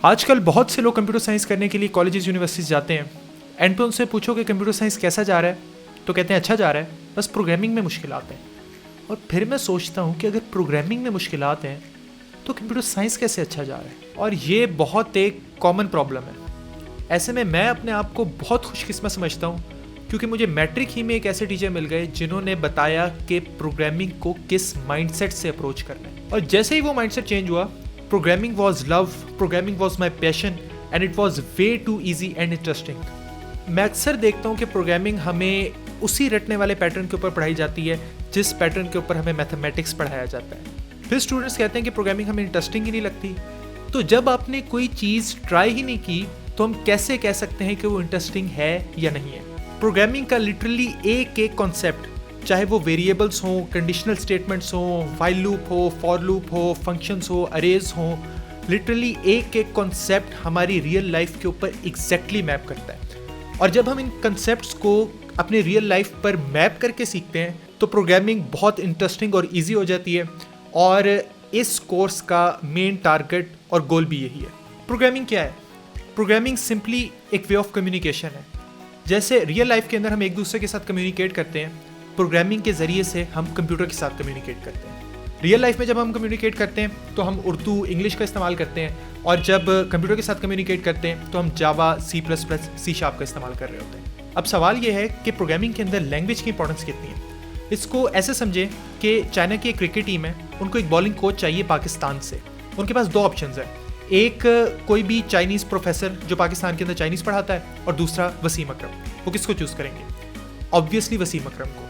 आजकल बहुत से लोग कंप्यूटर साइंस करने के लिए कॉलेजेस यूनिवर्सिटीज़ जाते हैं। एंड पे उनसे पूछो कि कंप्यूटर साइंस कैसा जा रहा है, तो कहते हैं अच्छा जा रहा है, बस प्रोग्रामिंग में मुश्किलात हैं। और फिर मैं सोचता हूँ कि अगर प्रोग्रामिंग में मुश्किलात हैं तो कंप्यूटर साइंस कैसे अच्छा जा रहा है। और ये बहुत एक कॉमन प्रॉब्लम है। ऐसे में मैं अपने आप को बहुत खुशकिस्मत समझता हूँ क्योंकि मुझे मैट्रिक ही में एक ऐसे टीचर मिल गए जिन्होंने बताया कि प्रोग्रामिंग को किस माइंडसेट से अप्रोच करना है। और जैसे ही वो माइंडसेट चेंज हुआ, programming was love, programming was my passion and it was way too easy and interesting. मैं अक्सर देखता हूँ कि प्रोग्रामिंग हमें उसी रटने वाले पैटर्न के ऊपर पढ़ाई जाती है जिस पैटर्न के ऊपर हमें मैथमेटिक्स पढ़ाया जाता है। फिर स्टूडेंट्स कहते हैं कि प्रोग्रामिंग हमें इंटरेस्टिंग ही नहीं लगती। तो जब आपने कोई चीज़ ट्राई ही नहीं की तो हम कैसे कह सकते हैं कि वो इंटरेस्टिंग है या नहीं है। प्रोग्रामिंग का लिटरली एक एक कॉन्सेप्ट, चाहे वो वेरिएबल्स हों, कंडीशनल स्टेटमेंट्स हों, वाइल लूप हो, फॉर लूप हो, फंक्शंस हो, अरेज हों, लिटरली एक एक कॉन्सेप्ट हमारी रियल लाइफ के ऊपर एग्जैक्टली मैप करता है। और जब हम इन कॉन्सेप्ट्स को अपने रियल लाइफ पर मैप करके सीखते हैं तो प्रोग्रामिंग बहुत इंटरेस्टिंग और ईजी हो जाती है। और इस कोर्स का मेन टारगेट और गोल भी यही है। प्रोग्रामिंग क्या है? प्रोग्रामिंग सिंपली एक वे ऑफ कम्युनिकेशन है। जैसे रियल लाइफ के अंदर हम एक दूसरे के साथ कम्युनिकेट करते हैं, प्रोग्रामिंग के ज़रिए से हम कंप्यूटर के साथ कम्युनिकेट करते हैं। रियल लाइफ में जब हम कम्युनिकेट करते हैं तो हम उर्दू, इंग्लिश का इस्तेमाल करते हैं, और जब कंप्यूटर के साथ कम्युनिकेट करते हैं तो हम जावा, C++, C# का इस्तेमाल कर रहे होते हैं। अब सवाल ये है कि प्रोग्रामिंग के अंदर लैंग्वेज की इंपॉर्टेंस कितनी है। इसको ऐसे समझें कि चाइना की एक क्रिकेट टीम है, उनको एक बॉलिंग कोच चाहिए पाकिस्तान से। उनके पास दो ऑप्शंस हैं, एक कोई भी चाइनीज़ प्रोफेसर जो पाकिस्तान के अंदर चाइनीज़ पढ़ाता है, और दूसरा वसीम अकरम। वो किसको चूज़ करेंगे? ऑब्वियसली वसीम अकरम को।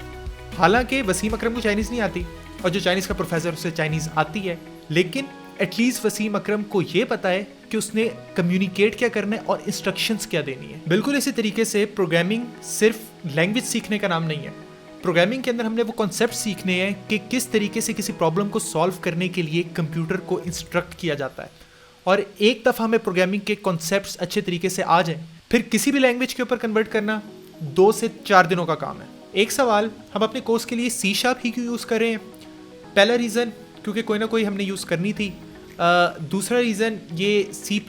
हालांकि वसीम अकरम को चाइनीज़ नहीं आती और जो चाइनीज़ का प्रोफेसर उसे चाइनीज़ आती है, लेकिन एटलीस्ट वसीम अकरम को ये पता है कि उसने कम्युनिकेट क्या करना है और इंस्ट्रक्शंस क्या देनी है। बिल्कुल इसी तरीके से प्रोग्रामिंग सिर्फ लैंग्वेज सीखने का नाम नहीं है। प्रोग्रामिंग के अंदर हमने वो कॉन्सेप्ट सीखने हैं कि किस तरीके से किसी प्रॉब्लम को सॉल्व करने के लिए कंप्यूटर को इंस्ट्रक्ट किया जाता है। और एक दफ़ा हमें प्रोग्रामिंग के कॉन्सेप्ट्स अच्छे तरीके से आ जाएं, फिर किसी भी लैंग्वेज के ऊपर कन्वर्ट करना 2 से 4 दिनों का काम है। एक सवाल, हम अपने कोर्स के लिए C# ही क्यों यूज़ करें? पहला रीज़न, क्योंकि कोई ना कोई हमने यूज़ करनी थी। दूसरा रीज़न, ये C++,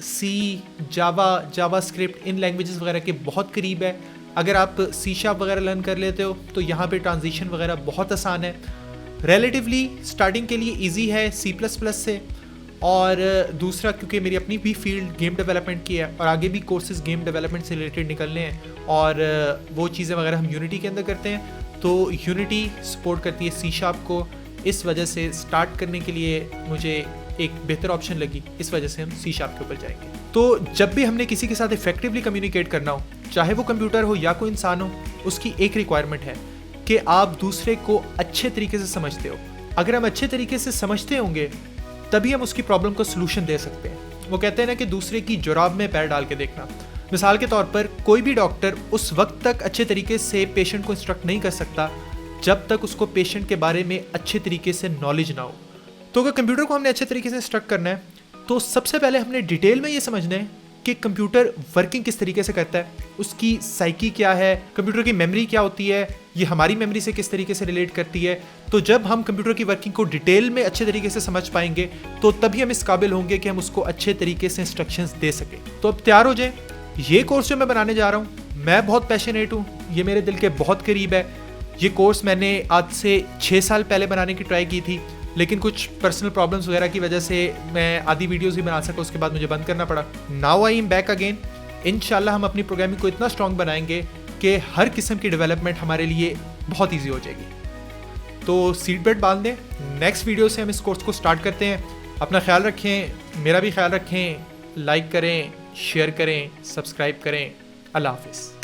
C, जावास्क्रिप्ट इन लैंग्वेजेस वगैरह के बहुत करीब है। अगर आप C# वगैरह लर्न कर लेते हो तो यहाँ पे ट्रांजिशन वगैरह बहुत आसान है। रिलेटिवली स्टार्टिंग के लिए इजी है C++ से। और दूसरा, क्योंकि मेरी अपनी भी फील्ड गेम डेवलपमेंट की है और आगे भी कोर्सेज गेम डेवलपमेंट से रिलेटेड निकलने हैं, और वो चीज़ें वगैरह हम यूनिटी के अंदर करते हैं, तो यूनिटी सपोर्ट करती है C# को। इस वजह से स्टार्ट करने के लिए मुझे एक बेहतर ऑप्शन लगी, इस वजह से हम C# के ऊपर जाएंगे। तो जब भी हमने किसी के साथ इफेक्टिवली कम्युनिकेट करना हो, चाहे वो कंप्यूटर हो या कोई इंसान हो, उसकी एक रिक्वायरमेंट है कि आप दूसरे को अच्छे तरीके से समझते हो। अगर हम अच्छे तरीके से समझते होंगे तभी हम उसकी प्रॉब्लम को सोल्यूशन दे सकते हैं। वो कहते हैं ना कि दूसरे की जुराब में पैर डाल के देखना। मिसाल के तौर पर, कोई भी डॉक्टर उस वक्त तक अच्छे तरीके से पेशेंट को इंस्ट्रक्ट नहीं कर सकता जब तक उसको पेशेंट के बारे में अच्छे तरीके से नॉलेज ना हो। तो अगर कंप्यूटर को हमने अच्छे तरीके से इंस्ट्रक्ट करना है तो सबसे पहले हमने डिटेल में ये समझना है कि कंप्यूटर वर्किंग किस तरीके से करता है, उसकी साइकी क्या है, कंप्यूटर की मेमोरी क्या होती है, ये हमारी मेमोरी से किस तरीके से रिलेट करती है। तो जब हम कंप्यूटर की वर्किंग को डिटेल में अच्छे तरीके से समझ पाएंगे तो तभी हम इस काबिल होंगे कि हम उसको अच्छे तरीके से इंस्ट्रक्शंस दे सकें। तो अब तैयार हो जाएं। ये कोर्स जो मैं बनाने जा रहा हूँ, मैं बहुत पैशनेट हूँ, ये मेरे दिल के बहुत करीब है। ये कोर्स मैंने आज से 6 साल पहले बनाने की ट्राई की थी, लेकिन कुछ पर्सनल प्रॉब्लम्स वगैरह की वजह से मैं आधी वीडियोस ही बना सका, उसके बाद मुझे बंद करना पड़ा। Now I am back again. इंशाल्लाह हम अपनी प्रोग्रामिंग को इतना स्ट्रॉन्ग बनाएंगे कि हर किस्म की डेवलपमेंट हमारे लिए बहुत ईजी हो जाएगी। तो सीट बेल्ट बांध दें, नेक्स्ट वीडियो से हम इस कोर्स को स्टार्ट करते हैं। अपना ख्याल रखें, मेरा भी ख्याल रखें, लाइक करें, शेयर करें, सब्सक्राइब करें। अल्लाह हाफिज़।